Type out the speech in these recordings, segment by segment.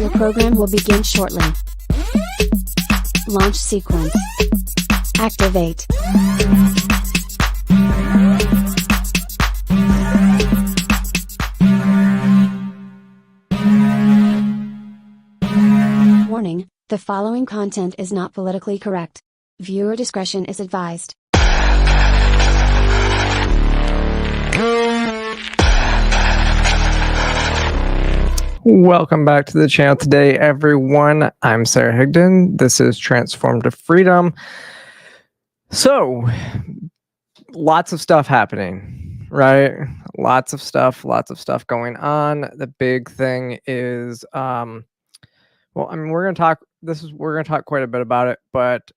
Your program will begin shortly. Launch sequence. Activate. Warning, the following content is not politically correct. Viewer discretion is advised. Welcome back to the channel today, everyone. I'm Sarah Higdon. This is Transform to Freedom. So, lots of stuff happening, right? Lots of stuff going on. The big thing is, we're going to talk quite a bit about it, but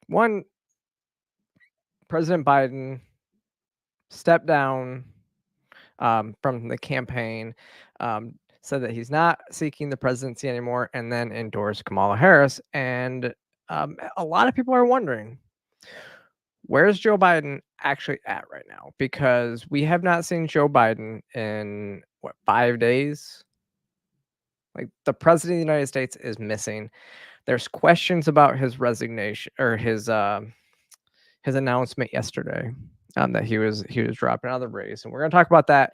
one, President Biden stepped down from the campaign, said that he's not seeking the presidency anymore, and then endorsed Kamala Harris. And a lot of people are wondering, where's Joe Biden actually at right now? Because we have not seen Joe Biden in, 5 days? Like, the president of the United States is missing. There's questions about his resignation or his announcement yesterday, that he was dropping out of the race, and we're going to talk about that.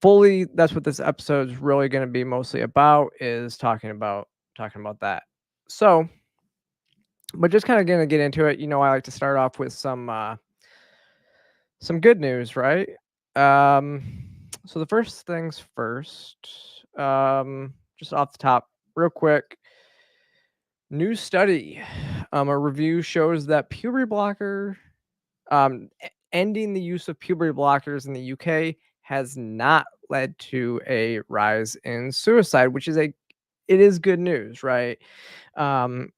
Fully, that's what this episode is really going to be mostly about, is talking about that. So, but just kind of going to get into it. I like to start off with some good news, right? So the first things first, just off the top, real quick, new study, a review shows that puberty blocker, ending the use of puberty blockers in the UK has not led to a rise in suicide, which is it is good news, right?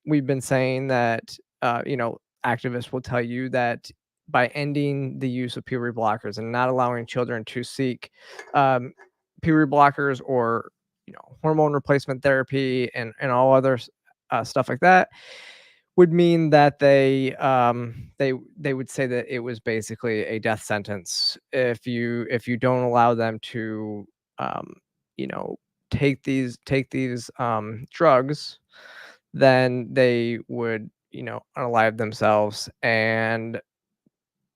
We've been saying that, activists will tell you that by ending the use of puberty blockers and not allowing children to seek puberty blockers or hormone replacement therapy and all other stuff like that, would mean that they would say that it was basically a death sentence if you don't allow them to take these drugs. Then they would unalive themselves. And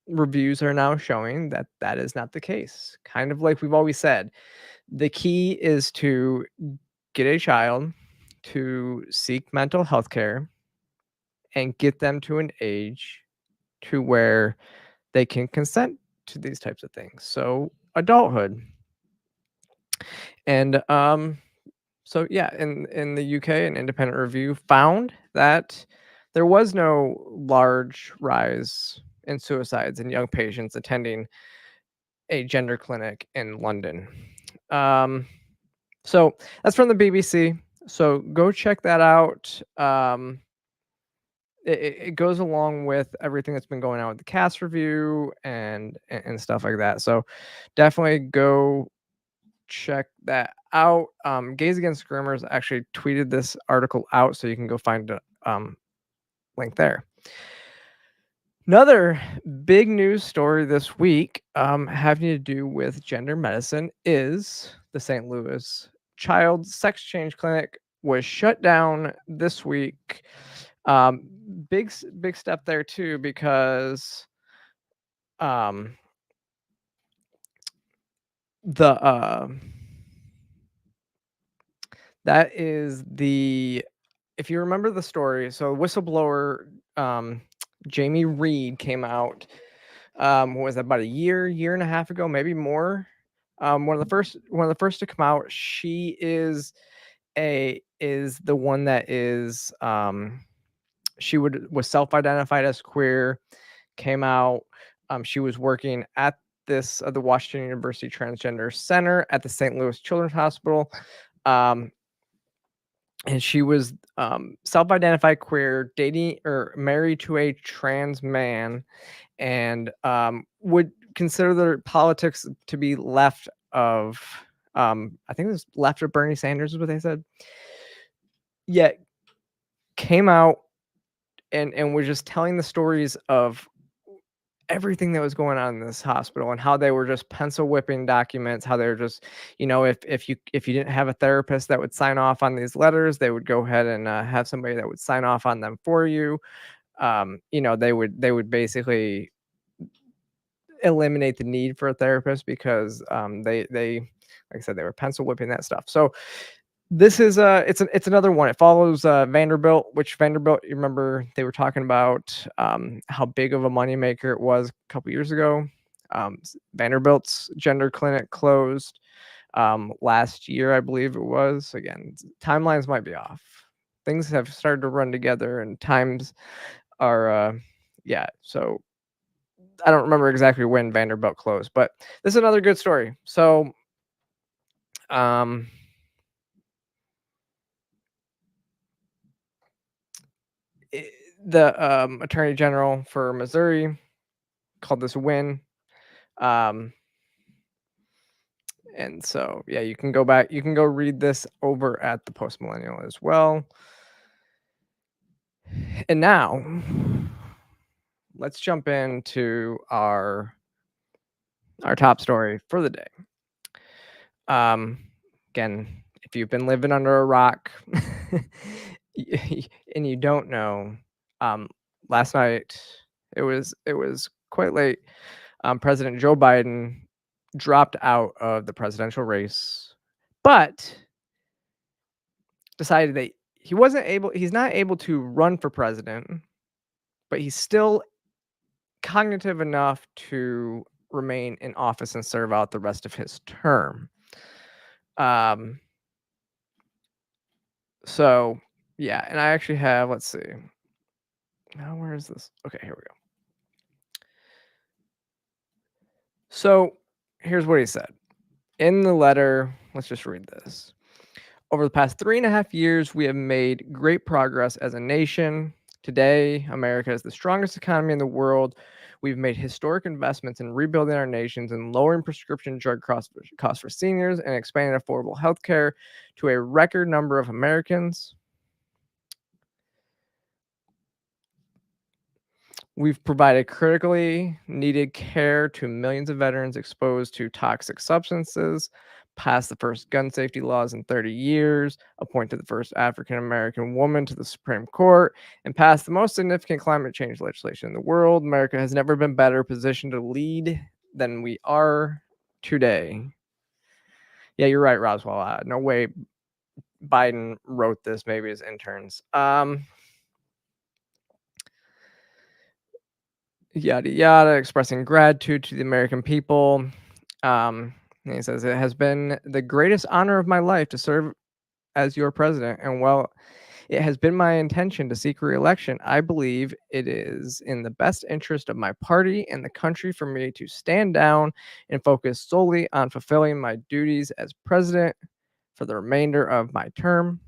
reviews are now showing that that is not the case. Kind of like we've always said, the key is to get a child to seek mental health care and get them to an age to where they can consent to these types of things. So adulthood. And so yeah, in the UK, an independent review found that there was no large rise in suicides in young patients attending a gender clinic in London. So that's from the BBC. So go check that out. It goes along with everything that's been going on with the cast review and stuff like that. So definitely go check that out. Gays Against Groomers actually tweeted this article out, so you can go find a link there. Another big news story this week, having to do with gender medicine, is the St. Louis Child Sex Change Clinic was shut down this week. Big step there too, because that is if you remember the story, so whistleblower Jamie Reed came out, was that about a year and a half ago, maybe more. One of the first to come out. She is the one that is she was self-identified as queer, came out. She was working at the Washington University Transgender Center at the St. Louis Children's Hospital. And she was self-identified queer, dating or married to a trans man, and would consider the politics to be left of, I think it was left of Bernie Sanders is what they said. Yet came out and was just telling the stories of everything that was going on in this hospital and how they were just pencil whipping documents, how they were just, if you didn't have a therapist that would sign off on these letters, they would go ahead and have somebody that would sign off on them for you. They would basically eliminate the need for a therapist because they like I said, they were pencil whipping that stuff. So this is it's another one. It follows Vanderbilt, which Vanderbilt, you remember they were talking about how big of a moneymaker it was a couple years ago. Vanderbilt's gender clinic closed last year, I believe it was. Again, timelines might be off. Things have started to run together, and times are yeah. So I don't remember exactly when Vanderbilt closed, but this is another good story. So um the attorney general for Missouri called this a win. Um, and so, yeah, you can go back, you can go read this over at the Post Millennial as well. And now let's jump into our top story for the day. Again, if you've been living under a rock and you don't know, last night it was quite late. President Joe Biden dropped out of the presidential race, but decided that he's not able to run for president, but he's still cognitive enough to remain in office and serve out the rest of his term. Um, so yeah, and I actually have, let's see. Now, where is this? Okay, here we go. So here's what he said in the letter. Let's just read this. Over the past 3.5 years, we have made great progress as a nation. Today, America is the strongest economy in the world. We've made historic investments in rebuilding our nations and lowering prescription drug costs for seniors and expanding affordable health care to a record number of Americans. We've provided critically needed care to millions of veterans exposed to toxic substances, passed the first gun safety laws in 30 years, appointed the first African American woman to the Supreme Court, and passed the most significant climate change legislation in the world. America has never been better positioned to lead than we are today. Yeah, you're right, Roswell. No way Biden wrote this, maybe his interns. Yada yada, expressing gratitude to the American people. And he says, it has been the greatest honor of my life to serve as your president. And while it has been my intention to seek re-election, I believe it is in the best interest of my party and the country for me to stand down and focus solely on fulfilling my duties as president for the remainder of my term.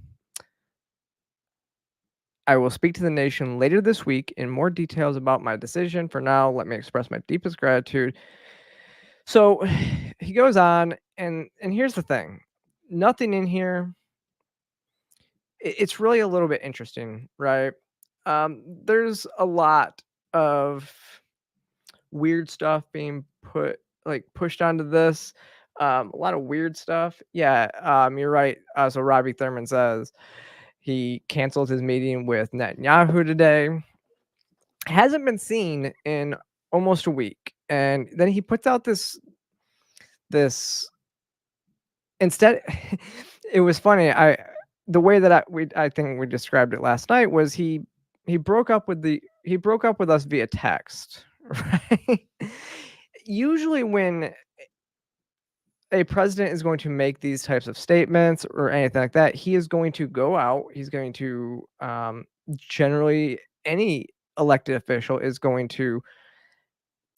I will speak to the nation later this week in more details about my decision. For now, let me express my deepest gratitude. So he goes on, and here's the thing. Nothing in here. It's really a little bit interesting, right? There's a lot of weird stuff being pushed onto this. A lot of weird stuff. Yeah, you're right. So Robbie Thurman says he canceled his meeting with Netanyahu today. Hasn't been seen in almost a week, and then he puts out this instead. It was funny. The way that I think we described it last night was he broke up with us via text, right? Usually when a president is going to make these types of statements or anything like that, he is going to go out. He's going to generally, any elected official is going to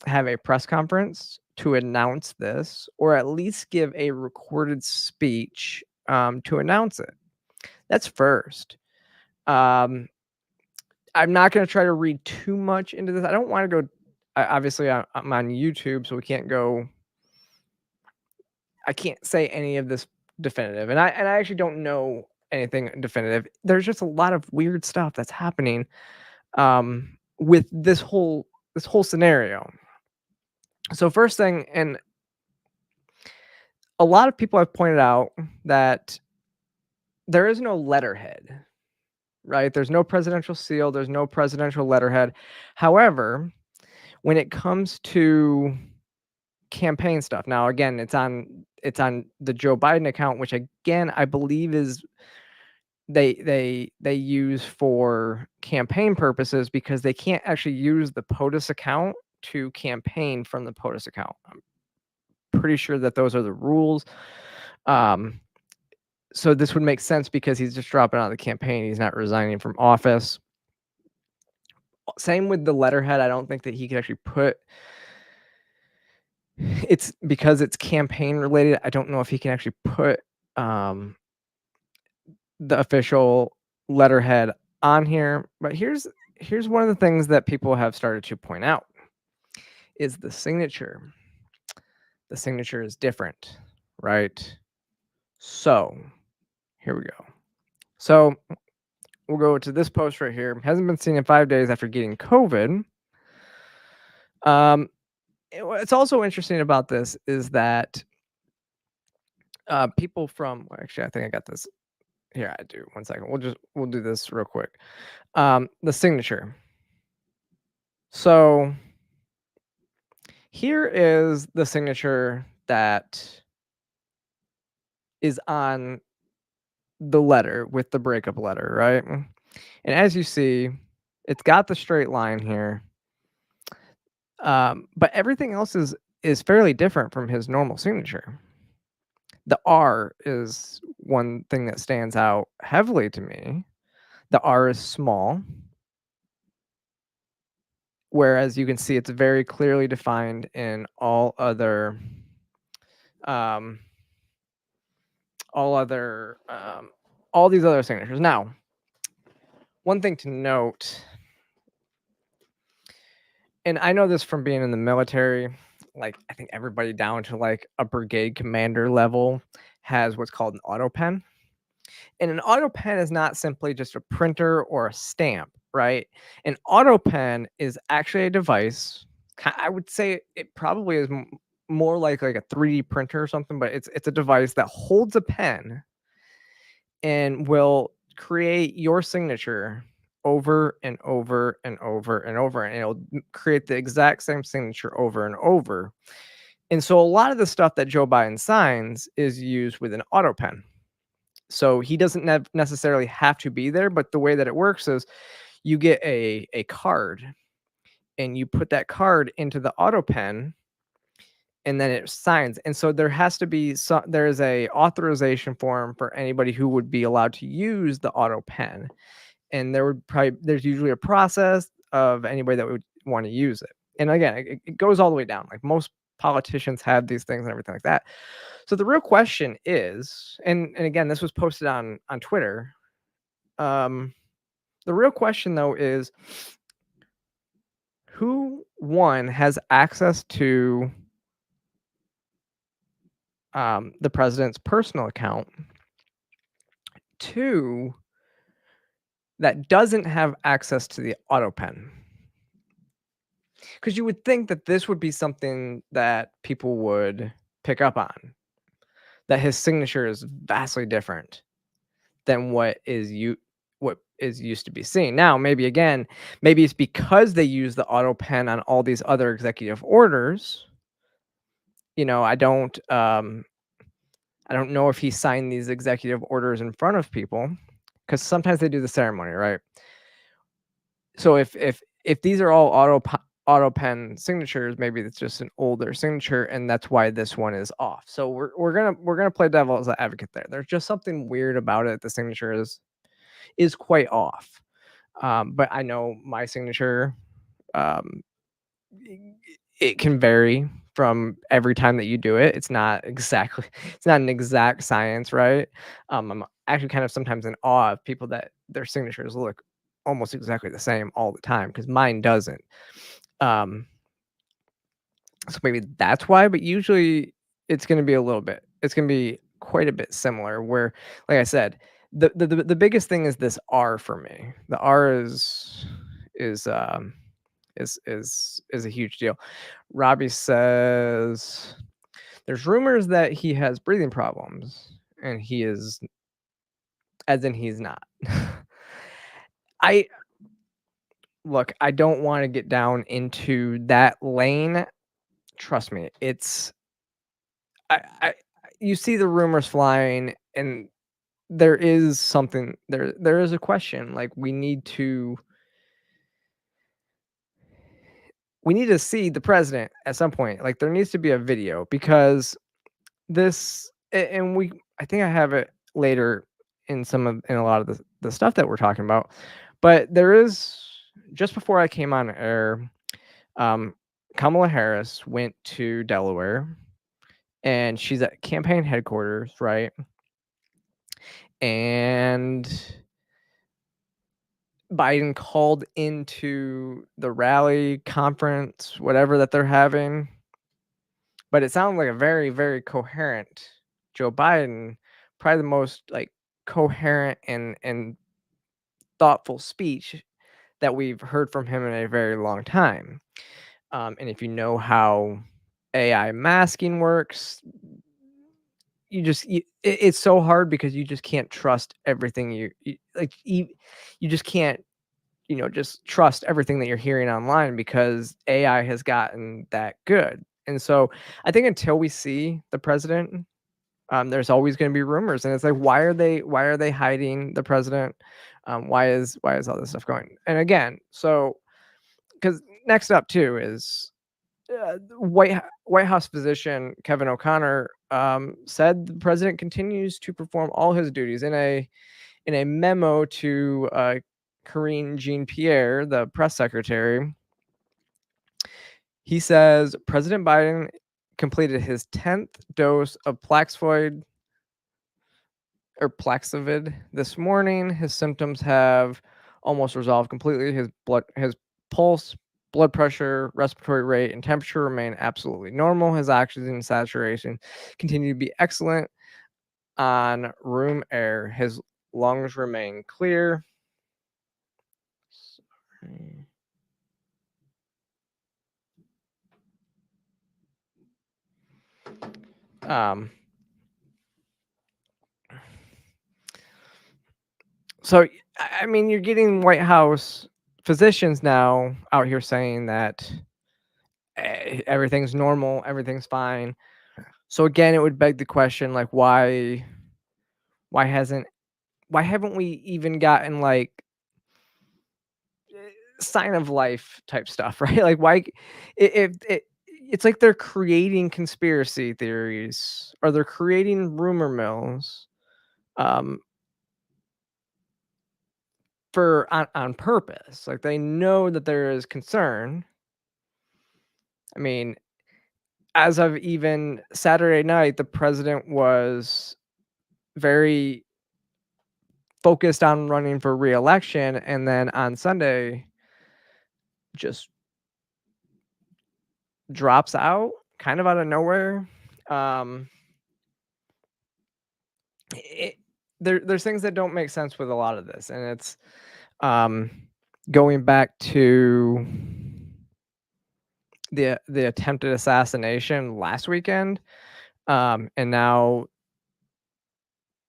have a press conference to announce this, or at least give a recorded speech to announce it. That's first. I'm not going to try to read too much into this. I don't want to go. Obviously, I'm on YouTube, so we can't go. I can't say any of this definitive, and I actually don't know anything definitive. There's just a lot of weird stuff that's happening with this whole scenario. So first thing, and a lot of people have pointed out that there is no letterhead, right? There's no presidential seal, there's no presidential letterhead. However, when it comes to campaign stuff, now again, it's on the Joe Biden account, which again I believe is they use for campaign purposes because they can't actually use the POTUS account to campaign from the POTUS account. I'm pretty sure that those are the rules. So this would make sense because he's just dropping out of the campaign. He's not resigning from office. Same with the letterhead. I don't think that he could actually put it's because it's campaign related. I don't know if he can actually put the official letterhead on here. But here's one of the things that people have started to point out is the signature. The signature is different, right? So here we go. So we'll go to this post right here. Hasn't been seen in 5 days after getting COVID. What's also interesting about this is that people from actually, I think I got this here. I do. 1 second. We'll do this real quick. The signature. So here is the signature that is on the letter with the breakup letter, right? And as you see, it's got the straight line here. But everything else is fairly different from his normal signature. The R is one thing that stands out heavily to me. The R is small, whereas you can see it's very clearly defined in all other all these other signatures. Now, one thing to note, and I know this from being in the military, like I think everybody down to like a brigade commander level has what's called an auto pen. And an auto pen is not simply just a printer or a stamp, right? An auto pen is actually a device. I would say it probably is more like a 3D printer or something, but it's a device that holds a pen and will create your signature over and over and over and over, and it'll create the exact same signature over and over. And so a lot of the stuff that Joe Biden signs is used with an auto pen. So he doesn't necessarily have to be there, but the way that it works is you get a card and you put that card into the auto pen and then it signs. And so there has to be there's a authorization form for anybody who would be allowed to use the auto pen. And there's usually a process of anybody that would want to use it. And again, it goes all the way down. Like most politicians have these things and everything like that. So the real question is, and again, this was posted on Twitter. The real question though is who one has access to the president's personal account, two that doesn't have access to the auto pen. Because you would think that this would be something that people would pick up on, that his signature is vastly different than what is used to be seen. Now, maybe it's because they use the auto pen on all these other executive orders. I don't know if he signed these executive orders in front of people, because sometimes they do the ceremony, right? So if these are all auto pen signatures, maybe it's just an older signature, and that's why this one is off. So we're gonna play devil's advocate there. There's just something weird about it. The signature is quite off. But I know my signature, it can vary from every time that you do it. It's not an exact science, right? I'm actually kind of sometimes in awe of people that their signatures look almost exactly the same all the time, because mine doesn't. So maybe that's why, but usually it's going to be quite a bit similar, where, like I said, the biggest thing is this R for me. The R is is a huge deal. Robbie says there's rumors that he has breathing problems, and he is, as in he's not. I look, I don't want to get down into that lane. Trust me, it's I you see the rumors flying, and there is something there is a question, like we need to see the president at some point. Like there needs to be a video because and we I think I have it later in a lot of the stuff that we're talking about. But there is, just before I came on air, um, Kamala Harris went to Delaware, and she's at campaign headquarters, right? And Biden called into the rally conference, whatever that they're having, but it sounded like a very, very coherent Joe Biden, probably the most like coherent and thoughtful speech that we've heard from him in a very long time. And if you know how AI masking works, it's so hard because you just can't trust everything you just can't just trust everything that you're hearing online because AI has gotten that good. And so I think until we see the president, there's always going to be rumors, and it's like, why are they hiding the president? Why is all this stuff going? And again, so because next up too is White House physician Kevin O'Connor said the president continues to perform all his duties in a memo to Karine Jean-Pierre, the press secretary. He says President Biden completed his 10th dose of Paxlovid this morning. His symptoms have almost resolved completely. His pulse, blood pressure, respiratory rate, and temperature remain absolutely normal. His oxygen saturation continue to be excellent on room air. His lungs remain clear. Sorry. So I mean, you're getting White House physicians now out here saying that everything's normal, everything's fine. So again, it would beg the question, like, why haven't we even gotten like sign of life type stuff, right? Like, why it's like they're creating conspiracy theories, or they're creating rumor mills um for on purpose. Like they know that there is concern. I mean, as of even Saturday night, the president was very focused on running for re-election, and then on Sunday just drops out kind of out of nowhere. There's things that don't make sense with a lot of this, and it's going back to the attempted assassination last weekend, and now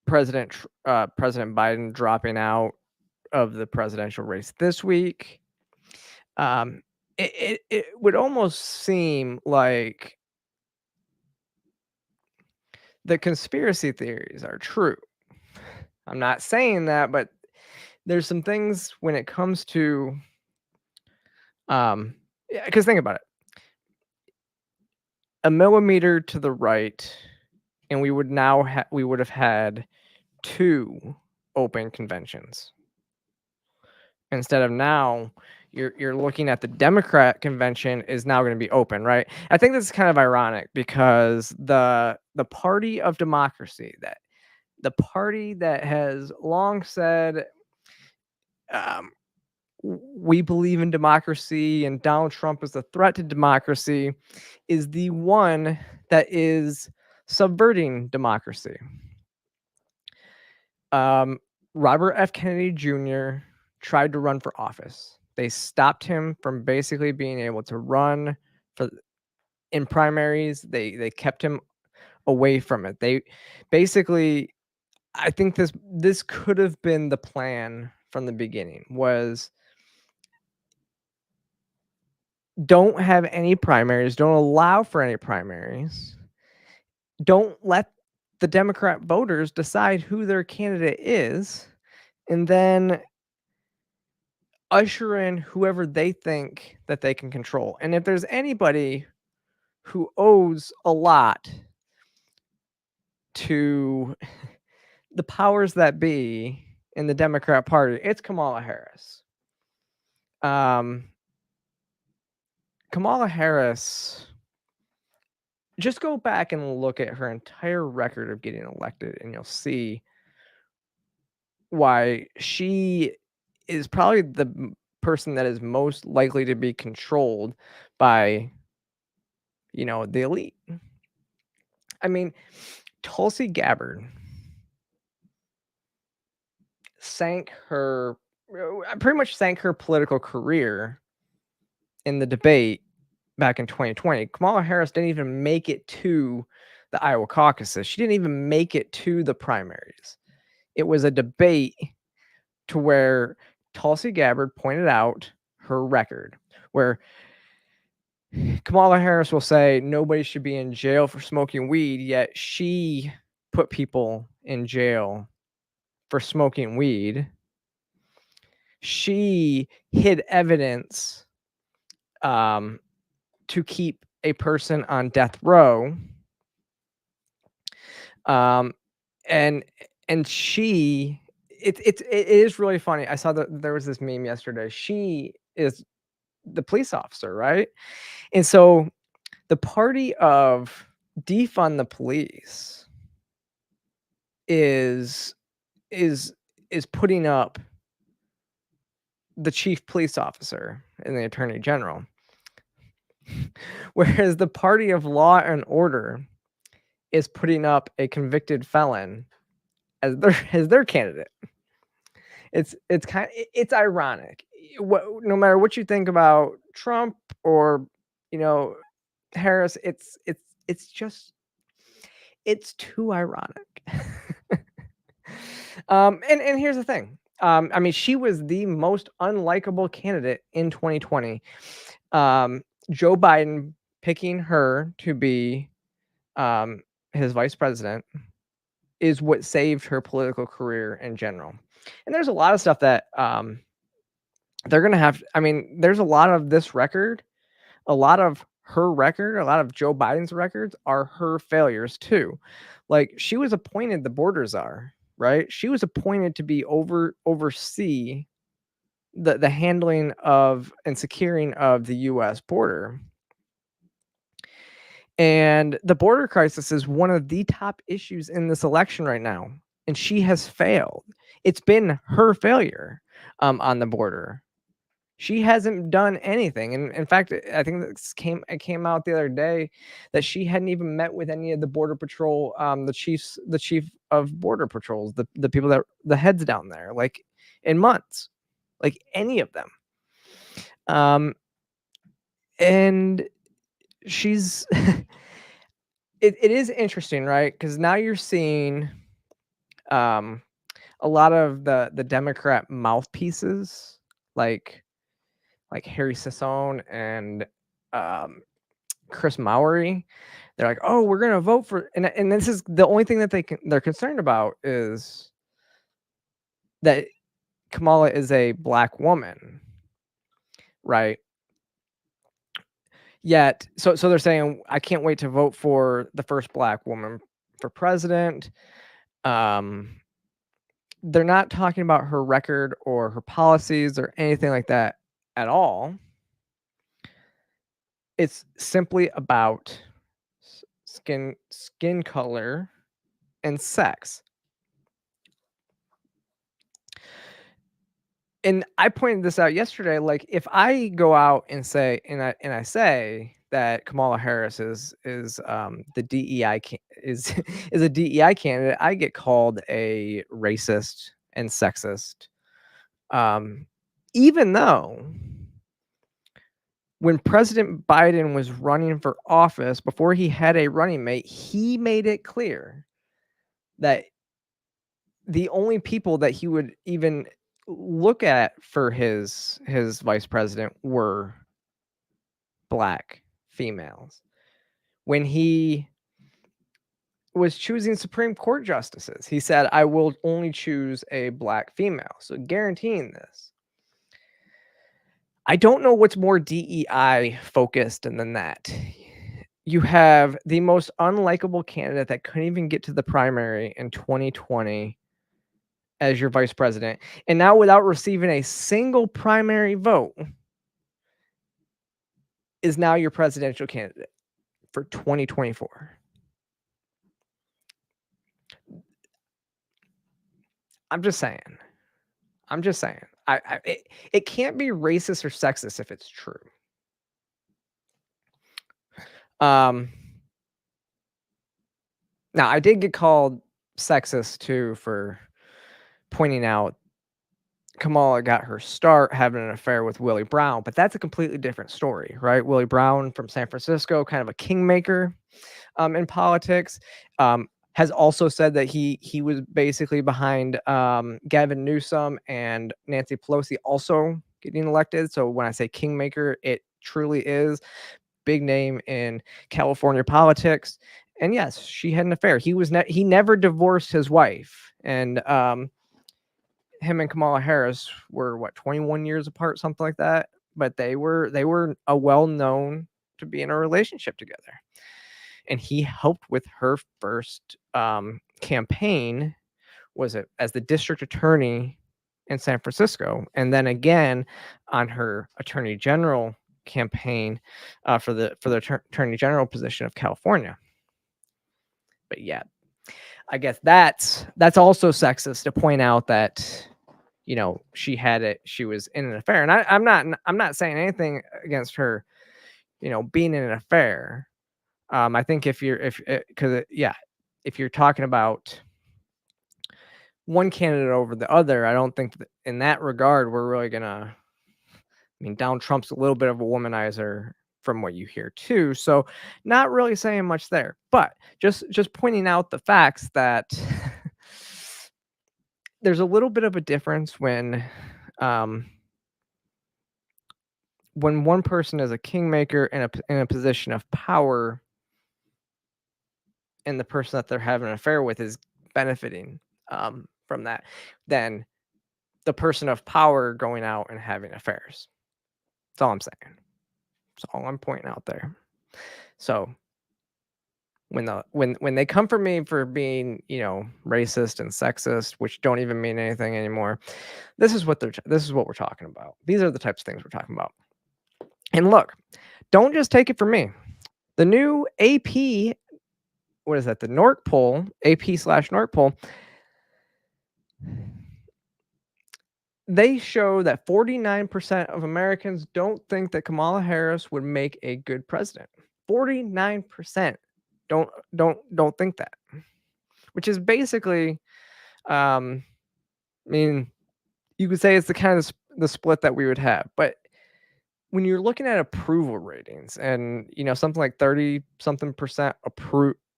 President Biden dropping out of the presidential race this week. It would almost seem like the conspiracy theories are true. I'm not saying that, but there's some things when it comes to because think about it. A millimeter to the right, and we would have had 2 open conventions. Instead of now, you're looking at the Democrat convention is now going to be open, right? I think this is kind of ironic because the party of democracy, that the party that has long said we believe in democracy and Donald Trump is a threat to democracy, is the one that is subverting democracy. Robert F. Kennedy Jr. tried to run for office They stopped him from basically being able to run in primaries. They kept him away from it. They basically, I think this could have been the plan from the beginning, was don't have any primaries, don't allow for any primaries. Don't let the Democrat voters decide who their candidate is, and then usher in whoever they think that they can control. And if there's anybody who owes a lot to the powers that be in the Democrat Party, it's Kamala Harris. Kamala Harris, just go back and look at her entire record of getting elected, and you'll see why she is probably the person that is most likely to be controlled by, the elite. I mean, Tulsi Gabbard pretty much sank her political career in the debate back in 2020. Kamala Harris didn't even make it to the Iowa caucuses. She didn't even make it to the primaries. It was a debate to where Tulsi Gabbard pointed out her record, where Kamala Harris will say nobody should be in jail for smoking weed, yet she put people in jail for smoking weed. She hid evidence to keep a person on death row. And she, it is really funny. I saw that there was this meme yesterday. She is the police officer, right? And so the party of defund the police is putting up the chief police officer and the attorney general, whereas the party of law and order is putting up a convicted felon as their candidate. It's ironic. No matter what you think about Trump or Harris, it's too ironic. And here's the thing. I mean, she was the most unlikable candidate in 2020. Joe Biden picking her to be his vice president is what saved her political career in general. And there's a lot of stuff that they're going to have. I mean, there's a lot of this record, a lot of her record, a lot of Joe Biden's records are her failures too. Like, she was appointed the border czar, right? She was appointed to be oversee the handling of and securing of the U.S. border. And the border crisis is one of the top issues in this election right now. And she has failed. It's been her failure on the border. She hasn't done anything. And in fact, I think it came out the other day that she hadn't even met with any of the Border Patrol, the chief of Border Patrols, the people the heads down there, like, in months, like any of them. And she's it is interesting, right? Because now you're seeing a lot of the Democrat mouthpieces, like Harry Sisson and Chris Mowry. They're like, oh, we're gonna vote for, and this is the only thing that they're concerned about, is that Kamala is a black woman, right? Yet, so they're saying, I can't wait to vote for the first black woman for president. They're not talking about her record or her policies or anything like that at all. It's simply about skin color and sex. And I pointed this out yesterday. Like, if I go out and say, and I say that Kamala Harris is the DEI is a DEI candidate, I get called a racist and sexist. Even though when President Biden was running for office, before he had a running mate, he made it clear that the only people that he would even look at for his vice president were Black females. When he was choosing Supreme Court justices, he said, I will only choose a Black female. So guaranteeing this. I don't know what's more DEI focused than that. You have the most unlikable candidate that couldn't even get to the primary in 2020 as your vice president. And now, without receiving a single primary vote, is now your presidential candidate for 2024. I'm just saying. It can't be racist or sexist if it's true. Now, I did get called sexist too for pointing out Kamala got her start having an affair with Willie Brown, but that's a completely different story, right? Willie Brown from San Francisco, kind of a kingmaker in politics, has also said that he was basically behind Gavin Newsom and Nancy Pelosi also getting elected. So when I say kingmaker, it truly is big name in California politics. And yes, she had an affair. He never divorced his wife, and him and Kamala Harris were 21 years apart, something like that. But they were a well known to be in a relationship together. And he helped with her first campaign, was it as the district attorney in San Francisco, and then again on her attorney general campaign for the attorney general position of California. But yeah, I guess that's also sexist to point out that she was in an affair, and I'm not saying anything against her, being in an affair. I think if you're talking about one candidate over the other, I don't think that in that regard we're really gonna. I mean, Donald Trump's a little bit of a womanizer from what you hear too, so not really saying much there. But just pointing out the facts that there's a little bit of a difference when one person is a kingmaker in a position of power, and the person that they're having an affair with is benefiting from that, than the person of power going out and having affairs. That's all I'm saying. That's all I'm pointing out there. So when they come for me for being, racist and sexist, which don't even mean anything anymore, this is what we're talking about. These are the types of things we're talking about. And look, don't just take it from me. The new AP, what is that? The NORC poll, AP/NORC poll, they show that 49% of Americans don't think that Kamala Harris would make a good president. 49% don't think that, which is basically, I mean, you could say it's the kind of the split that we would have. But when you're looking at approval ratings, and something like 30-something%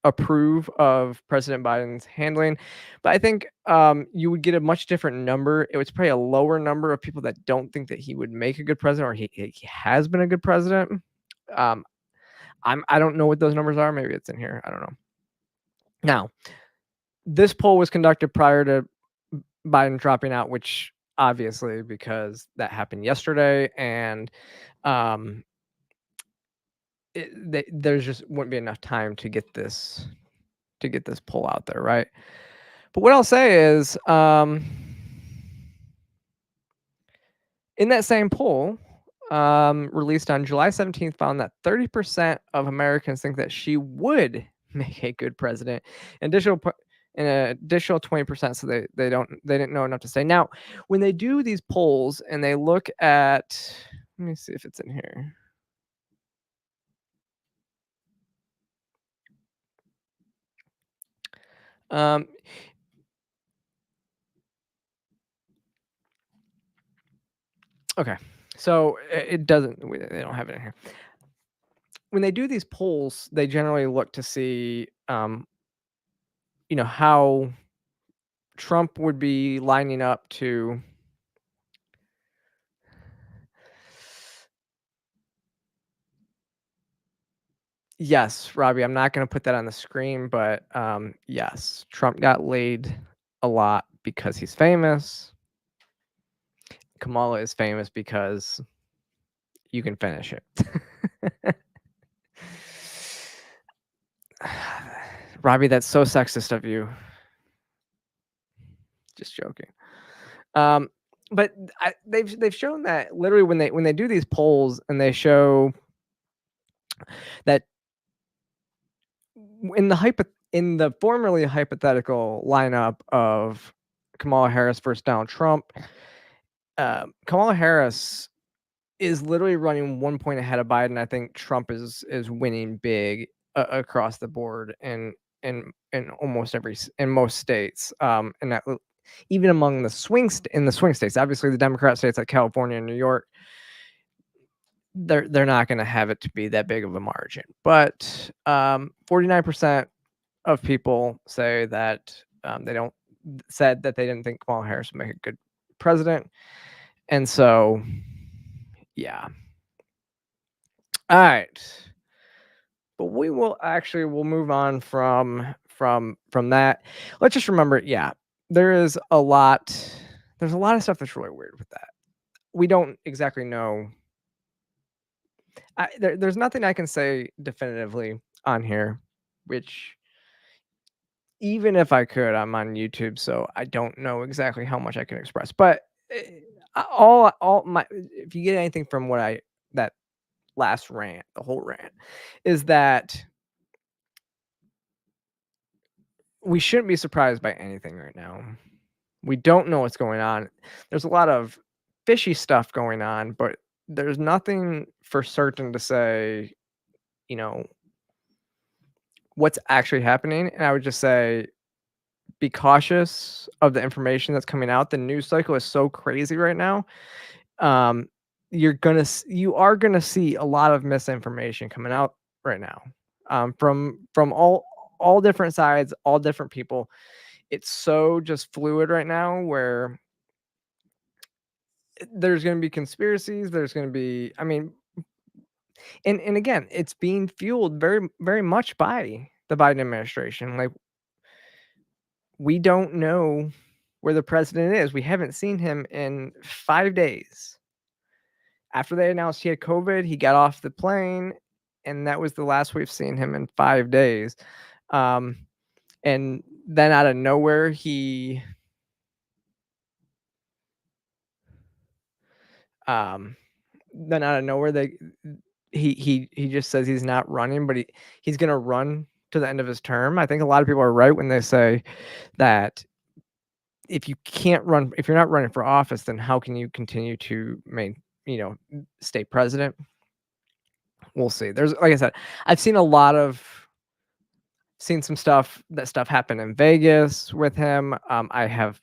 approve of President Biden's handling, but I think you would get a much different number. It was probably a lower number of people that don't think that he would make a good president, or he has been a good president. I don't know what those numbers are. Maybe it's in here. I don't know. Now, this poll was conducted prior to Biden dropping out, which obviously, because that happened yesterday, and there's just wouldn't be enough time to get this poll out there, right? But what I'll say is, in that same poll, released on July 17th, found that 30% of Americans think that she would make a good president. An additional 20%, so they didn't know enough to say. Now, when they do these polls and they look at, let me see if it's in here. Okay, So it doesn't. They don't have it in here. When they do these polls, they generally look to see, how Trump would be lining up to. Yes, Robbie, I'm not gonna put that on the screen, but, yes, Trump got laid a lot because he's famous. Kamala is famous because you can finish it. Robbie, that's so sexist of you. Just joking. But they've shown that literally when they do these polls and they show that in the formerly hypothetical lineup of Kamala Harris versus Donald Trump, Kamala Harris is literally running 1 point ahead of Biden. I think Trump is winning big across the board in most states, and that even among the swing states. Obviously, the Democrat states like California and New York, they're not going to have it to be that big of a margin. But 49% of people say that said that they didn't think Kamala Harris would make a good president, and so yeah. All right. But we'll move on from that. Let's just remember, yeah, there's a lot of stuff that's really weird with that. We don't exactly know. There's nothing I can say definitively on here, which even if I could, I'm on YouTube, so I don't know exactly how much I can express. But all my if you get anything from that last rant, the whole rant, is that we shouldn't be surprised by anything right now. We don't know what's going on. There's a lot of fishy stuff going on, but there's nothing for certain to say, what's actually happening. And I would just say be cautious of the information that's coming out. The news cycle is so crazy right now. You are gonna see a lot of misinformation coming out right now, from all different sides, all different people. It's so just fluid right now where there's going to be conspiracies. There's going to be, and again, it's being fueled very, very much by the Biden administration. Like, we don't know where the president is. We haven't seen him in 5 days. After they announced he had COVID, he got off the plane, and that was the last we've seen him in 5 days. And then out of nowhere, he he just says he's not running, but he's going to run to the end of his term. I think a lot of people are right when they say that if you're not running for office, then how can you continue to stay president? We'll see. There's, like I said, I've seen some stuff happen in Vegas with him. I have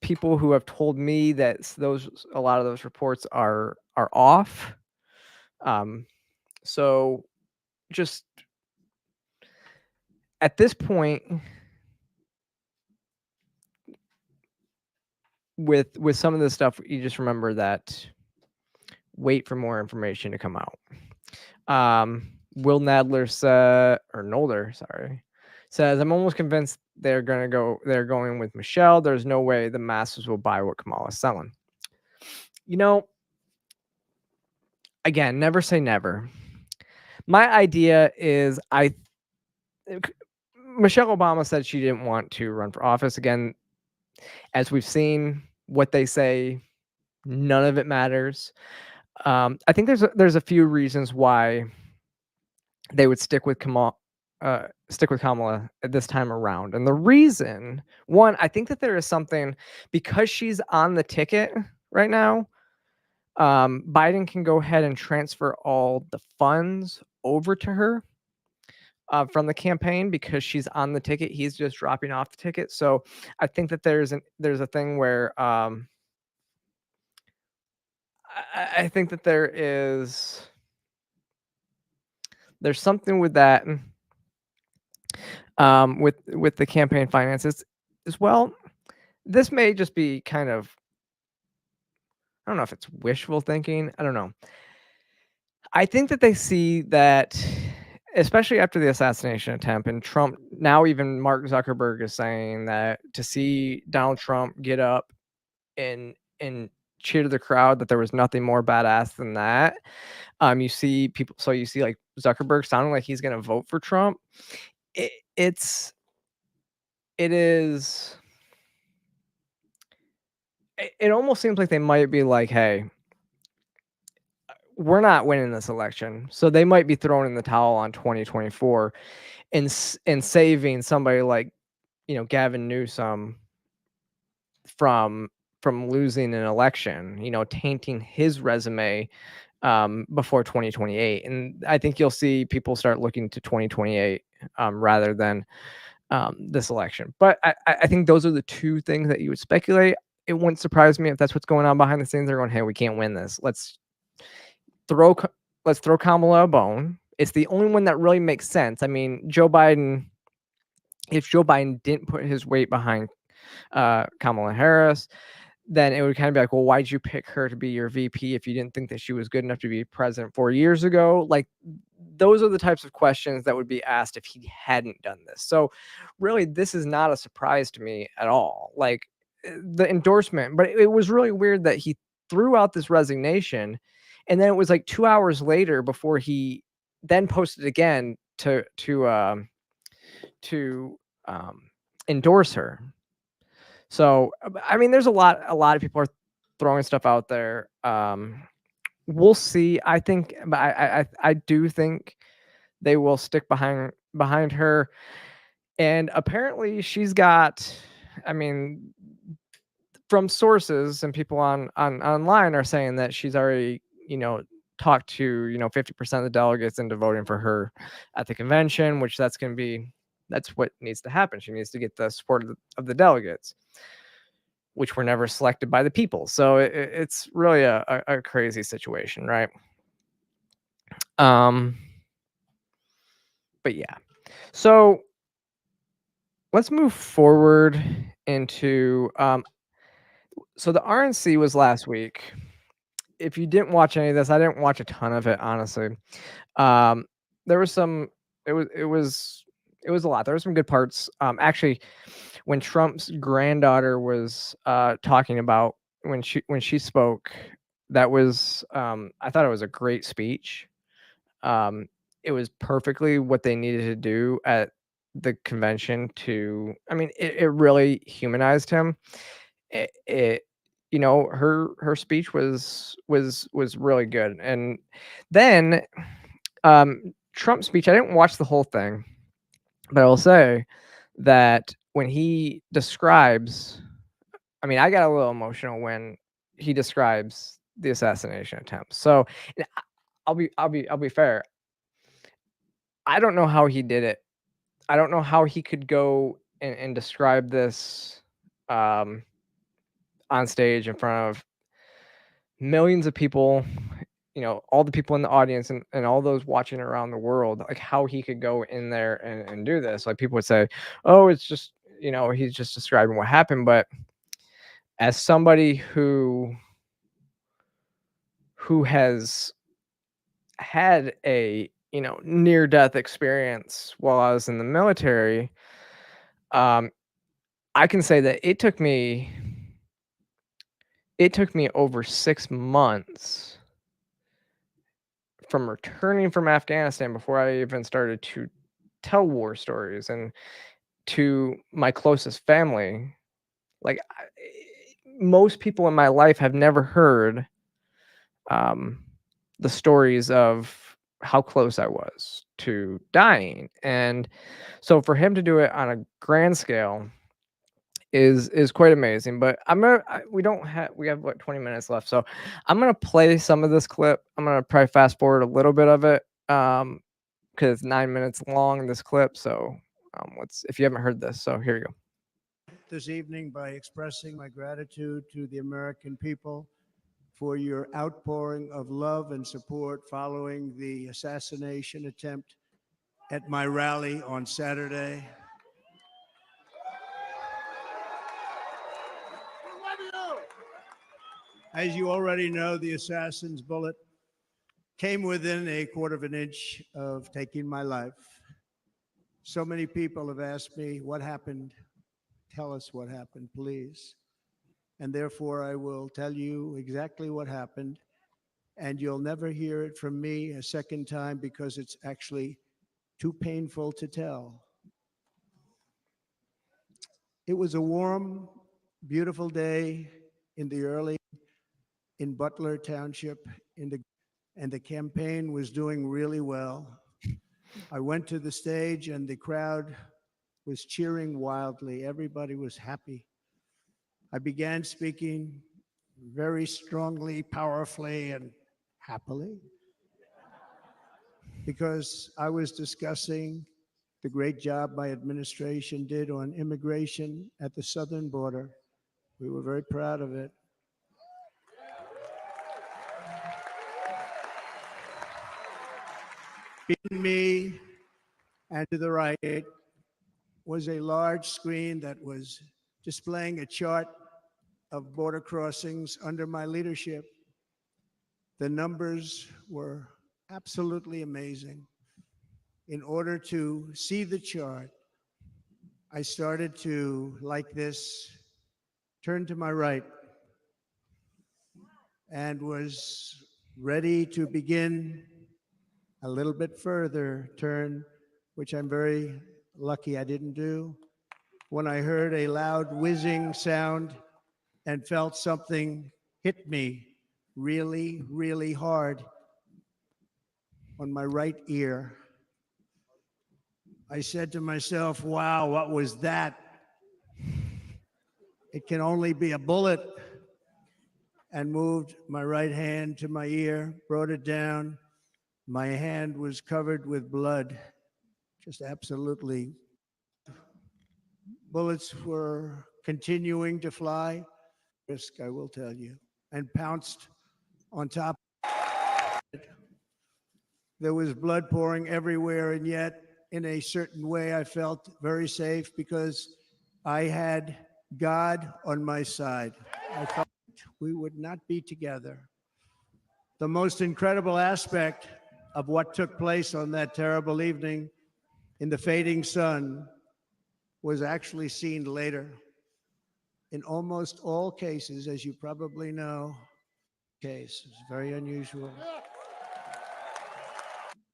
people who have told me that a lot of those reports are off. So just at this point, with some of this stuff, you just remember that wait for more information to come out. Will Nadler Nolder, says, I'm almost convinced they're going with Michelle. There's no way the masses will buy what Kamala's selling. Again, never say never. My idea is Michelle Obama said she didn't want to run for office again. As we've seen, what they say, none of it matters. I think there's a few reasons why they would stick with Kamala at this time around. And the reason, one, I think that there is something, because she's on the ticket right now, Biden can go ahead and transfer all the funds over to her from the campaign because she's on the ticket. He's just dropping off the ticket. So I think that there's a thing where I think that there's something with that, with the campaign finances as well. This may just be kind of, I don't know if it's wishful thinking. I don't know. I think that they see that, especially after the assassination attempt, and Trump, now even Mark Zuckerberg is saying that to see Donald Trump get up and cheer to the crowd, that there was nothing more badass than that. You see people, so you see like Zuckerberg sounding like he's going to vote for Trump. It, it's it is it almost seems like they might be like, hey, we're not winning this election, so they might be throwing in the towel on 2024 and saving somebody like, Gavin Newsom from losing an election, tainting his resume before 2028. And I think you'll see people start looking to 2028 rather than this election. But I think those are the two things that you would speculate. It wouldn't surprise me if that's what's going on behind the scenes. They're going, hey, we can't win this. throw let's throw Kamala a bone. It's the only one that really makes sense. I mean, if Joe Biden didn't put his weight behind Kamala Harris, then it would kind of be like, well, why'd you pick her to be your VP if you didn't think that she was good enough to be president 4 years ago? Like, those are the types of questions that would be asked if he hadn't done this. So really, this is not a surprise to me at all. Like, the endorsement, but it was really weird that he threw out this resignation, and then it was like 2 hours later before he then posted again to endorse her. So I mean, there's a lot of people are throwing stuff out there. We'll see. I think, but I do think they will stick behind her. And apparently, she's got. I mean, from sources and people on online are saying that she's already, talked to 50% of the delegates into voting for her at the convention, which that's what needs to happen. She needs to get the support of the delegates, which were never selected by the people. So it's really a crazy situation, right? But yeah, so let's move forward into so the RNC was last week. If you didn't watch any of this, I didn't watch a ton of it, honestly. There was some. It was a lot. There were some good parts. Actually, when Trump's granddaughter was talking about when she spoke, that was I thought it was a great speech. It was perfectly what they needed to do at the convention to. I mean, it really humanized him. It her speech was really good. And then Trump's speech, I didn't watch the whole thing, but I will say that when he describes, I mean, I got a little emotional when he describes the assassination attempt. So I'll be fair. I don't know how he did it. I don't know how he could go and describe this on stage in front of millions of people, all the people in the audience and all those watching around the world, like how he could go in there and do this. Like, people would say, oh, it's just, he's just describing what happened. But as somebody who has had a, near death experience while I was in the military, I can say that it took me over 6 months from returning from Afghanistan before I even started to tell war stories and to my closest family. Like, most people in my life have never heard the stories of how close I was to dying. And so for him to do it on a grand scale is quite amazing. But we have what, 20 minutes left, so I'm gonna play some of this clip. I'm gonna probably fast forward a little bit of it because it's 9 minutes long, this clip. So if you haven't heard this, so here you go. This evening by expressing my gratitude to the American people for your outpouring of love and support following the assassination attempt at my rally on Saturday. As you already know, the assassin's bullet came within a quarter of an inch of taking my life. So many people have asked me, what happened? Tell us what happened, please. And therefore, I will tell you exactly what happened. And you'll never hear it from me a second time because it's actually too painful to tell. It was a warm, beautiful day in Butler Township, and the campaign was doing really well. I went to the stage and the crowd was cheering wildly. Everybody was happy. I began speaking very strongly, powerfully, and happily because I was discussing the great job my administration did on immigration at the southern border. We were very proud of it. Behind me and to the right was a large screen that was displaying a chart of border crossings under my leadership. The numbers were absolutely amazing. In order to see the chart, I started to, like this, turn to my right and was ready to begin a little bit further turn, which I'm very lucky I didn't do, when I heard a loud whizzing sound and felt something hit me really, really hard on my right ear. I said to myself, wow, what was that? It can only be a bullet. And moved my right hand to my ear, brought it down. My hand was covered with blood, just absolutely. Bullets were continuing to fly. Risk, I will tell you, and pounced on top. There was blood pouring everywhere, and yet, in a certain way, I felt very safe because I had God on my side. I thought we would not be together. The most incredible aspect of what took place on that terrible evening in the fading sun was actually seen later. In almost all cases, as you probably know, case is very unusual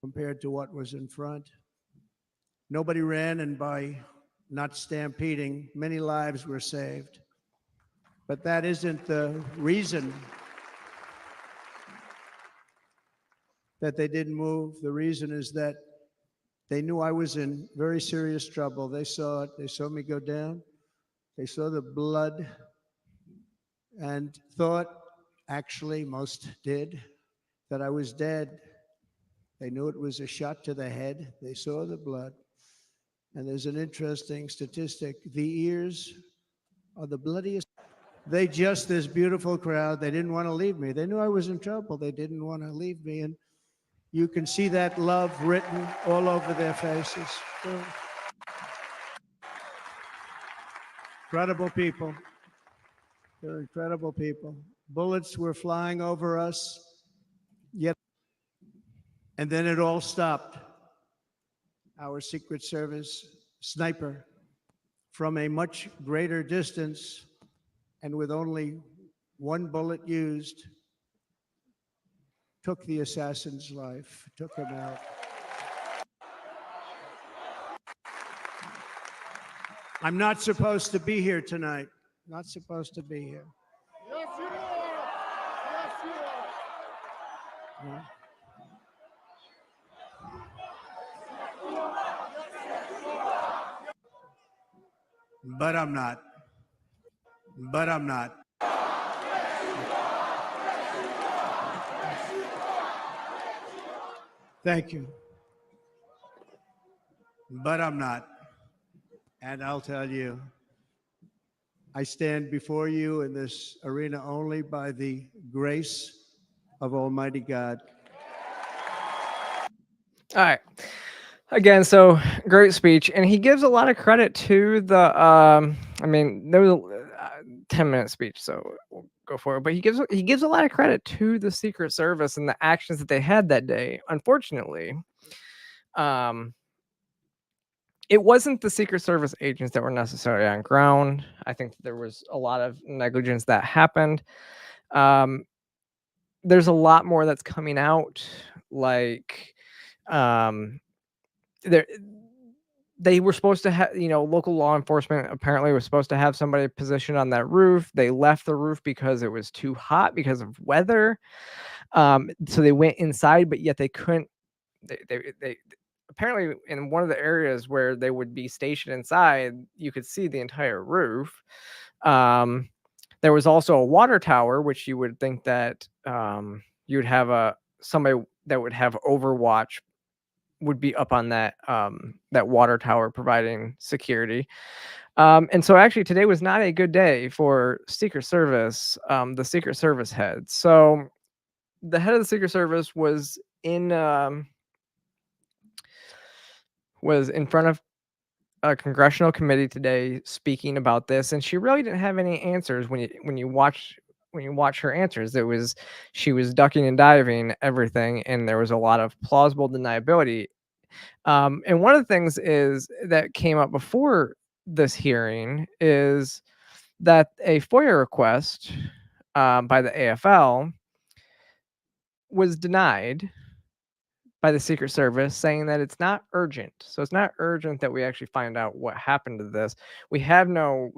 compared to what was in front. Nobody ran, and by not stampeding, many lives were saved. But that isn't the reason that they didn't move. The reason is that they knew I was in very serious trouble. They saw it. They saw me go down. They saw the blood and thought, actually, most did, that I was dead. They knew it was a shot to the head. They saw the blood. And there's an interesting statistic. The ears are the bloodiest. This beautiful crowd, they didn't want to leave me. They knew I was in trouble. They didn't want to leave me. And you can see that love written all over their faces. Incredible people. They're incredible people. Bullets were flying over us, yet, and then it all stopped. Our Secret Service sniper, from a much greater distance and with only one bullet used, took the assassin's life, took him out. I'm not supposed to be here tonight. Not supposed to be here. Yes, you are. Yes, you are. Yeah. But I'm not. But I'm not. Thank you. But I'm not. And I'll tell you, I stand before you in this arena only by the grace of Almighty God. All right. Again, so great speech, and he gives a lot of credit to the. I mean, there was a 10-minute speech, so we'll go for it. But he gives a lot of credit to the Secret Service and the actions that they had that day. Unfortunately, it wasn't the Secret Service agents that were necessarily on ground. I think there was a lot of negligence that happened. There's a lot more that's coming out, like they were supposed to have, local law enforcement apparently was supposed to have somebody positioned on that roof. They left the roof because it was too hot because of weather. So they went inside, but yet they couldn't. They apparently in one of the areas where they would be stationed inside, you could see the entire roof. There was also a water tower, which you would think that you would have somebody that would have overwatch would be up on that water tower providing security. And so actually today was not a good day for Secret Service, the Secret Service head. So the head of the Secret Service was in front of a congressional committee today speaking about this, and she really didn't have any answers when you watch her answers. She was ducking and diving everything, and there was a lot of plausible deniability. And one of the things is that came up before this hearing is that a FOIA request by the AFL was denied by the Secret Service, saying that it's not urgent. So it's not urgent that we actually find out what happened to this. We have no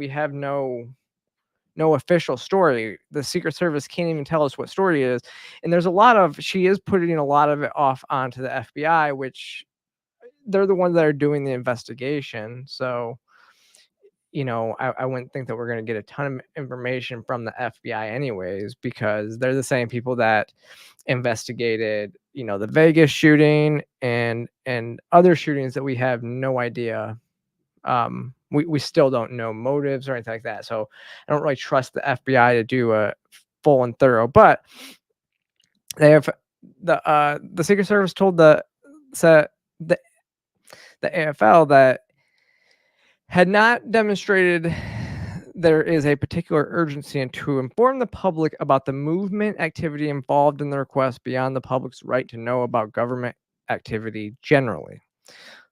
official story. The Secret Service can't even tell us what story it is. And she is putting a lot of it off onto the FBI, which they're the ones that are doing the investigation. So, I wouldn't think that we're going to get a ton of information from the FBI anyways, because they're the same people that investigated, the Vegas shooting and other shootings that we have no idea. We still don't know motives or anything like that. So I don't really trust the FBI to do a full and thorough, but they have the Secret Service told the AFL that had not demonstrated there is a particular urgency and to inform the public about the movement activity involved in the request beyond the public's right to know about government activity generally.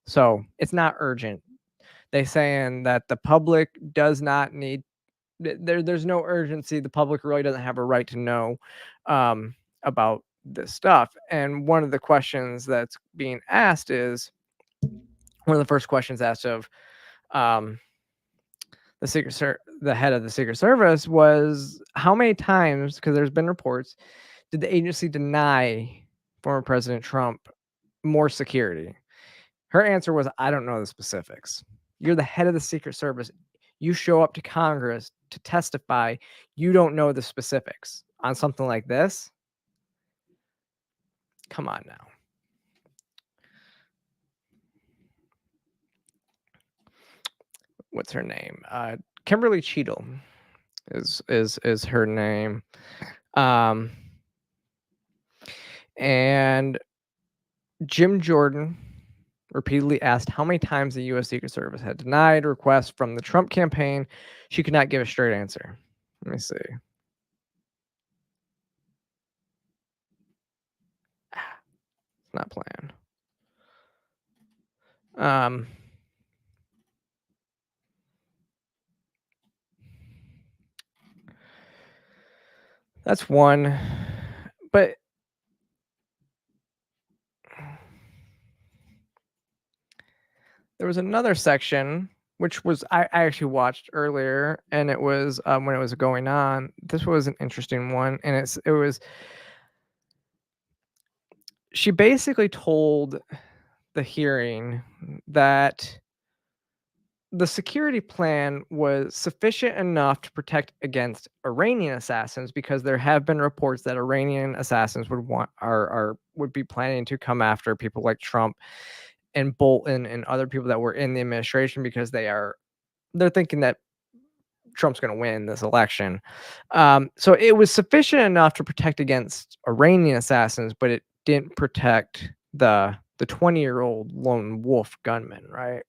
So it's not urgent. They're saying that the public does not need, there's no urgency. The public really doesn't have a right to know about this stuff. And one of the questions that's being asked is, one of the first questions asked of the head of the Secret Service was, how many times, because there's been reports, did the agency deny former President Trump more security? Her answer was, I don't know the specifics. You're the head of the Secret Service. You show up to Congress to testify. You don't know the specifics on something like this? Come on now. What's her name? Kimberly Cheadle is her name. And Jim Jordan repeatedly asked how many times the U.S. Secret Service had denied requests from the Trump campaign. She could not give a straight answer. Let me see. It's not playing. That's one. But there was another section, which was I actually watched earlier, and it was when it was going on. This was an interesting one, and she basically told the hearing that the security plan was sufficient enough to protect against Iranian assassins, because there have been reports that Iranian assassins would be planning to come after people like Trump and Bolton and other people that were in the administration, because they're thinking that Trump's going to win this election. So it was sufficient enough to protect against Iranian assassins, but it didn't protect the 20-year-old lone wolf gunman, right?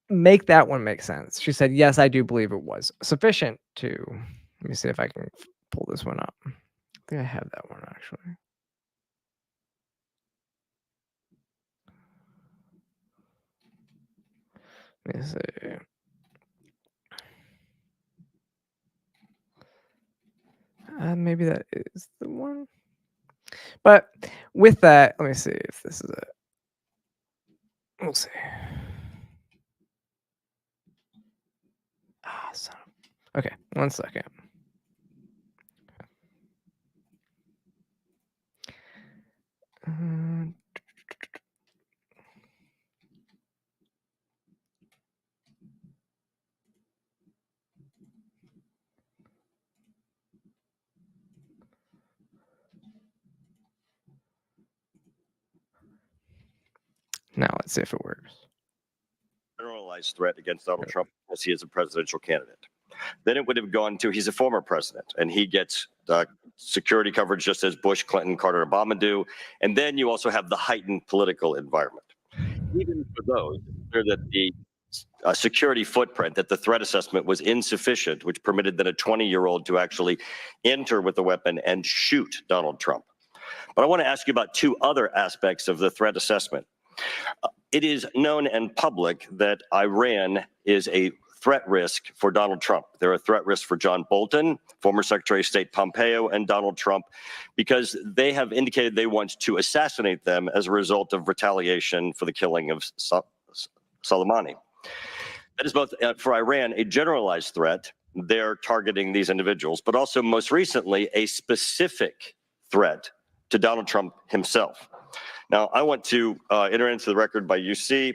Make that one make sense. She said, yes, I do believe it was sufficient to, let me see if I can pull this one up. I think I have that one actually. Let me see. Maybe that is the one. But with that, let me see if this is it. We'll see. Okay, 1 second. Now let's see if it works. Generalized threat against Donald Trump as he is a presidential candidate. Then it would have gone to he's a former president and he gets security coverage just as Bush, Clinton, Carter, and Obama do. And then you also have the heightened political environment. Even for those, it's clear that the security footprint, that the threat assessment was insufficient, which permitted that a 20-year-old to actually enter with a weapon and shoot Donald Trump. But I want to ask you about two other aspects of the threat assessment. It is known and public that Iran is a threat risk for Donald Trump. They're a threat risk for John Bolton, former Secretary of State Pompeo, and Donald Trump, because they have indicated they want to assassinate them as a result of retaliation for the killing of Soleimani. That is both for Iran a generalized threat. They're targeting these individuals, but also most recently a specific threat to Donald Trump himself. Now, I want to enter into the record by UC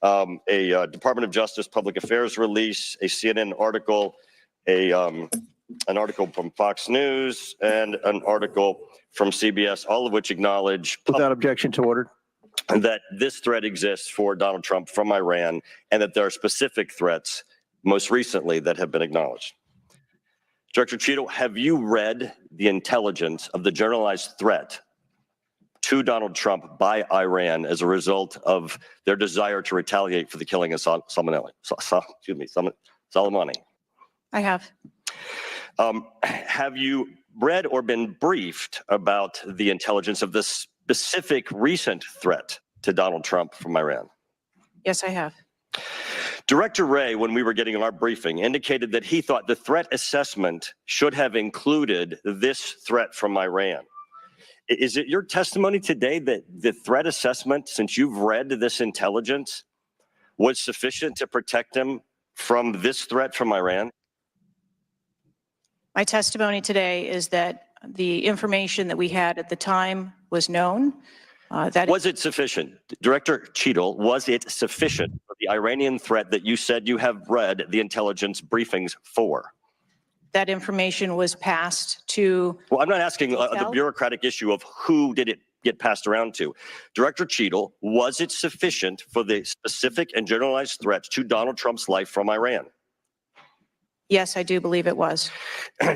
a Department of Justice Public Affairs release, a CNN article, an article from Fox News, and an article from CBS, all of which acknowledge without objection to order that this threat exists for Donald Trump from Iran, and that there are specific threats most recently that have been acknowledged. Director Cheadle, have you read the intelligence of the generalized threat to Donald Trump by Iran as a result of their desire to retaliate for the killing of Soleimani? I have. Have you read or been briefed about the intelligence of this specific recent threat to Donald Trump from Iran? Yes, I have. Director Wray, when we were getting our briefing, indicated that he thought the threat assessment should have included this threat from Iran. Is it your testimony today that the threat assessment, since you've read this intelligence, was sufficient to protect him from this threat from Iran? My testimony today is that the information that we had at the time was known. Was it sufficient? Director Cheadle, was it sufficient for the Iranian threat that you said you have read the intelligence briefings for? That information was passed to... Well, I'm not asking the bureaucratic issue of who did it get passed around to. Director Cheadle, was it sufficient for the specific and generalized threats to Donald Trump's life from Iran? Yes, I do believe it was.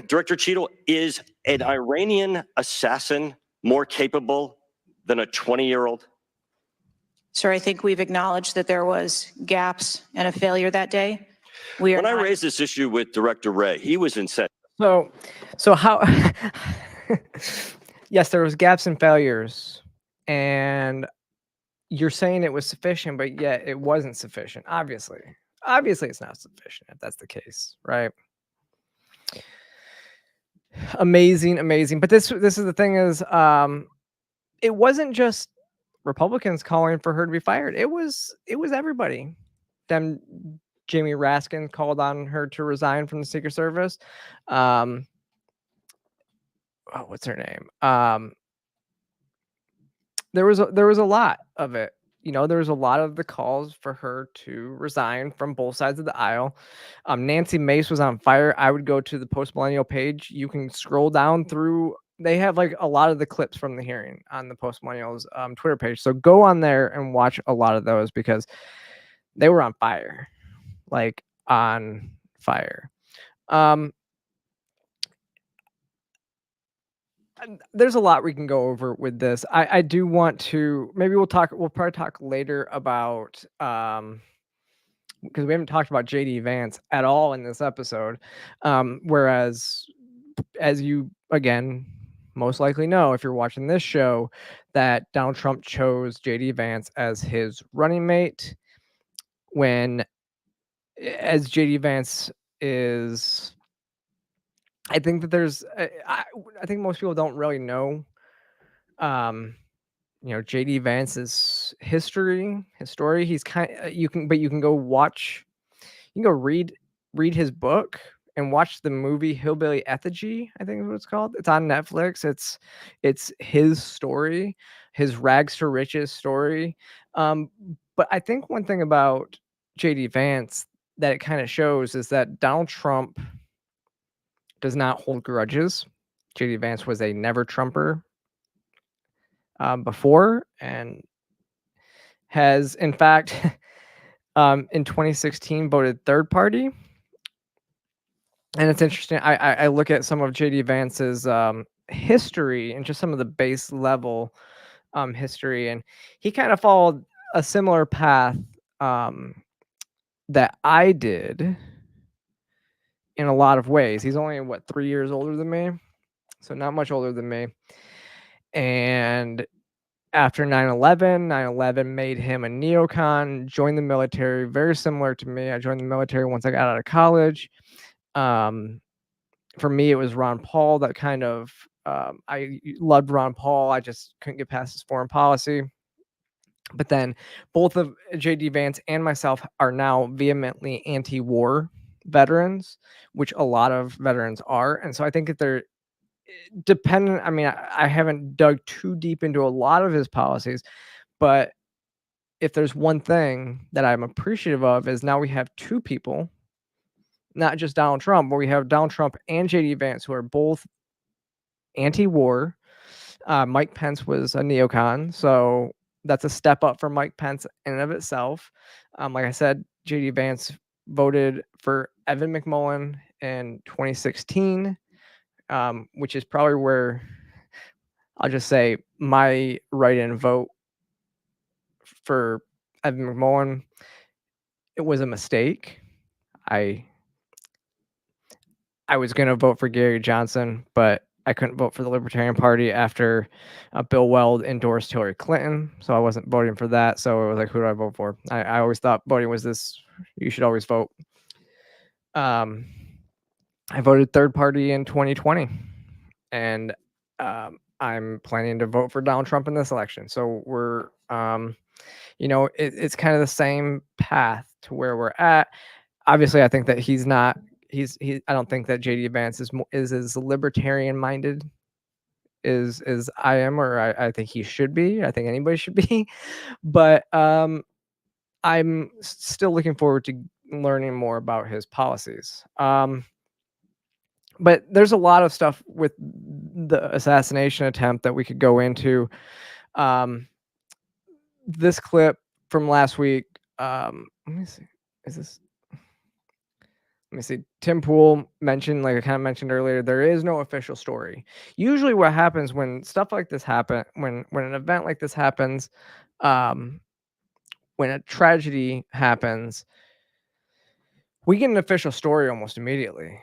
Director Cheadle, is an Iranian assassin more capable than a 20-year-old? Sir, I think we've acknowledged that there was gaps and a failure that day. When I raised this issue with Director Wray, he was incensed. So how? Yes, there was gaps and failures, and you're saying it was sufficient, but yet it wasn't sufficient. Obviously, it's not sufficient if that's the case, right? Amazing. But this is the thing is, it wasn't just Republicans calling for her to be fired. It was everybody. Jamie Raskin called on her to resign from the Secret Service. What's her name? There was a lot of it. You know, there was a lot of the calls for her to resign from both sides of the aisle. Nancy Mace was on fire. I would go to the Post Millennial page. You can scroll down through. They have like a lot of the clips from the hearing on the Post Millennials Twitter page. So go on there and watch a lot of those because they were on fire. Like on fire. There's a lot we can go over with this. I do want to, maybe we'll probably talk later about, because we haven't talked about JD Vance at all in this episode. Whereas, as you, again, most likely know if you're watching this show, that Donald Trump chose JD Vance as his running mate when, as JD Vance is, I think that there's, I think most people don't really know, JD Vance's history. He's you can go watch, you can go read his book and watch the movie Hillbilly Effigy, I think is what it's called. It's on Netflix. It's his story, his rags to riches story. But I think one thing about JD Vance that it kind of shows is that Donald Trump does not hold grudges. JD Vance was a never Trumper before, and has in fact in 2016 voted third party. And it's interesting. I look at some of JD Vance's history and just some of the base level history, and he kind of followed a similar path that I did in a lot of ways. He's only 3 years older than me, so not much older than me. And after 9/11 made him a neocon, joined the military, very similar to me. I joined the military once I got out of college. For me, it was Ron Paul that kind of, I loved Ron Paul. I just couldn't get past his foreign policy. But then both of JD Vance and myself are now vehemently anti-war veterans, which a lot of veterans are. And so I think that they're dependent. I mean, I haven't dug too deep into a lot of his policies, but if there's one thing that I'm appreciative of is now we have two people, not just Donald Trump, but we have Donald Trump and JD Vance, who are both anti-war. Mike Pence was a neocon, so that's a step up for Mike Pence in and of itself. Like I said, JD Vance voted for Evan McMullen in 2016, which is probably where I'll just say my write-in vote for Evan McMullen, it was a mistake. I was going to vote for Gary Johnson, but I couldn't vote for the Libertarian Party after Bill Weld endorsed Hillary Clinton, so I wasn't voting for that. So it was like, who do I vote for? I always thought voting was this, you should always vote. I voted third party in 2020, and I'm planning to vote for Donald Trump in this election. So we're, it's kind of the same path to where we're at. Obviously, I think that he's not. I don't think that JD Vance is as libertarian minded as I am, or I think he should be. I think anybody should be. But I'm still looking forward to learning more about his policies. But there's a lot of stuff with the assassination attempt that we could go into. This clip from last week. Let me see. Let me see. Tim Pool mentioned, like I kind of mentioned earlier, there is no official story. Usually what happens when stuff like this happen, when an event like this happens, when a tragedy happens, we get an official story almost immediately.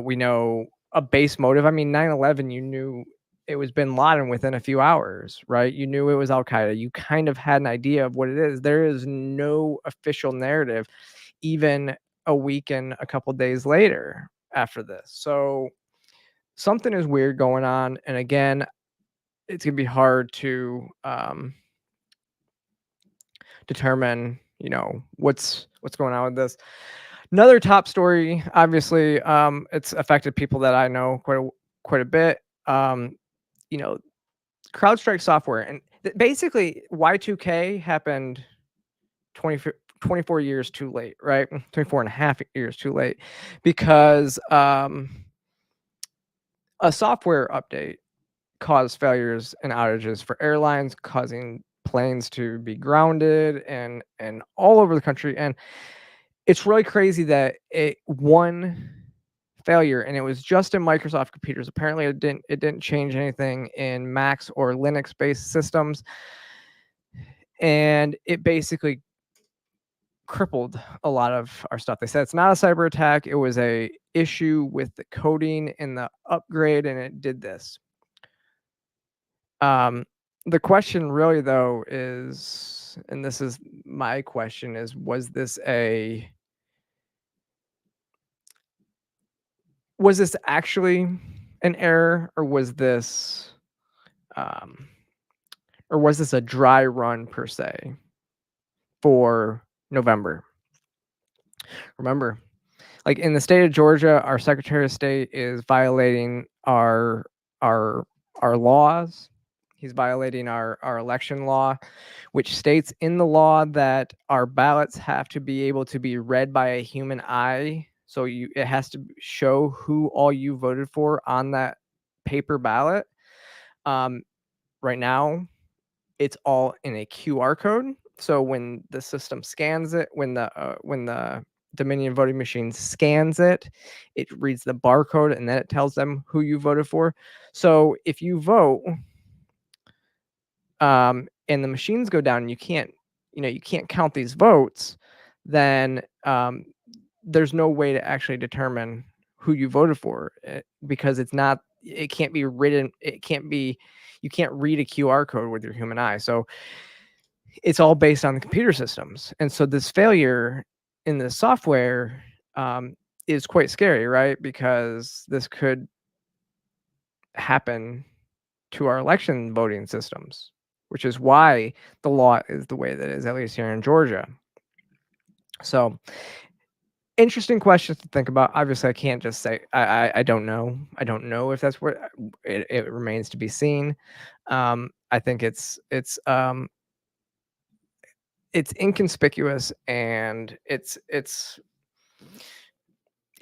We know a base motive. I mean, 9/11, you knew it was bin Laden within a few hours, right? You knew it was Al-Qaeda. You kind of had an idea of what it is. There is no official narrative, even a week and a couple days later after this. So something is weird going on. And again, it's going to be hard to determine, what's going on with this. Another top story, obviously, it's affected people that I know quite a bit. CrowdStrike software, and basically Y2K happened 24 years too late, right? 24 and a half years too late, because a software update caused failures and outages for airlines, causing planes to be grounded and all over the country. And it's really crazy that one failure, and it was just in Microsoft computers. Apparently, it didn't change anything in Macs or Linux-based systems, and it basically crippled a lot of our stuff. They said it's not a cyber attack. It was a issue with the coding in the upgrade, and it did this. The question really, though, is, and this is my question, is was this actually an error, or was this a dry run per se for November? Remember, like in the state of Georgia, our Secretary of State is violating our laws. He's violating our election law, which states in the law that our ballots have to be able to be read by a human eye. So it has to show who all you voted for on that paper ballot. Right now, it's all in a QR code. So when the system scans it, when the Dominion voting machine scans it, it reads the barcode and then it tells them who you voted for. So if you vote, and the machines go down and you can't count these votes, then there's no way to actually determine who you voted for, because it can't be written. You can't read a QR code with your human eye. So it's all based on the computer systems. And so this failure in the software is quite scary, right? Because this could happen to our election voting systems, which is why the law is the way that it is, at least here in Georgia. So interesting questions to think about. Obviously, I can't just say I don't know. I don't know if that's what it remains to be seen. I think it's inconspicuous, and it's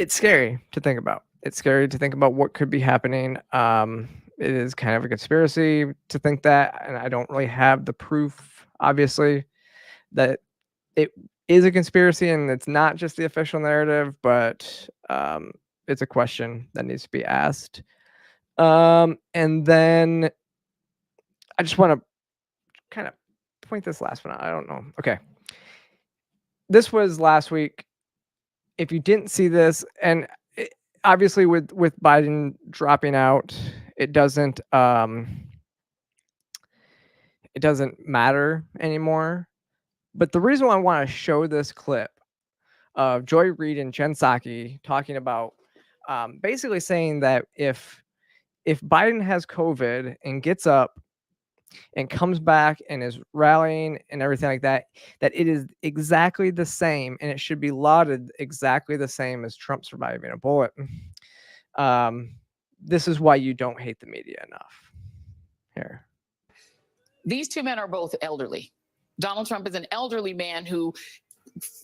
scary to think about. It's scary to think about what could be happening. It is kind of a conspiracy to think that, and I don't really have the proof, obviously, that it is a conspiracy and it's not just the official narrative, but it's a question that needs to be asked. And then I just want to kind of point this last one out. I don't know. Okay. This was last week. If you didn't see this, and obviously with Biden dropping out, it doesn't matter anymore. But the reason why I want to show this clip of Joy Reid and Jen Psaki talking about basically saying that if Biden has COVID and gets up and comes back and is rallying and everything like that, that it is exactly the same, and it should be lauded exactly the same as Trump surviving a bullet. This is why you don't hate the media enough. Here. These two men are both elderly. Donald Trump is an elderly man who,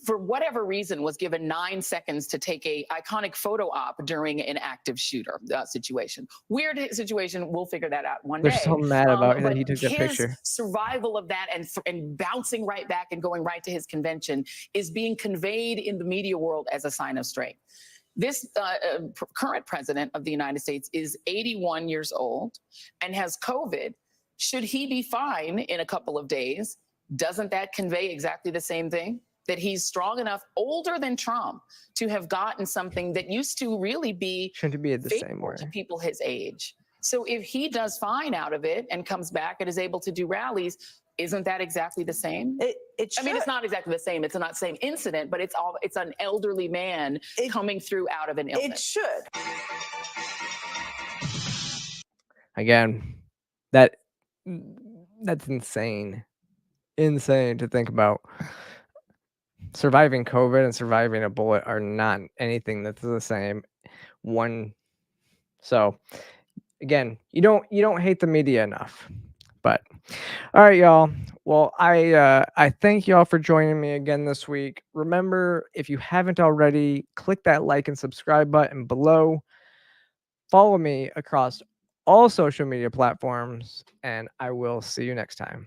for whatever reason, was given 9 seconds to take a iconic photo op during an active shooter situation. Weird situation. We'll figure that out one day. They're so mad about that he took that picture. His survival of that and bouncing right back and going right to his convention is being conveyed in the media world as a sign of strength. This current president of the United States is 81 years old and has COVID. Should he be fine in a couple of days? Doesn't that convey exactly the same thing? That he's strong enough, older than Trump, to have gotten something that used to really be shouldn't be the same way to people his age. So if he does fine out of it and comes back and is able to do rallies, isn't that exactly the same? It should. I mean, it's not exactly the same. It's not the same incident, but it's an elderly man coming through out of an illness. It should. Again, that's insane to think about. Surviving COVID and surviving a bullet are not anything that's the same. So again, you don't hate the media enough. But all right, y'all. Well, I thank y'all for joining me again this week. Remember, if you haven't already, click that like and subscribe button below. Follow me across all social media platforms, and I will see you next time.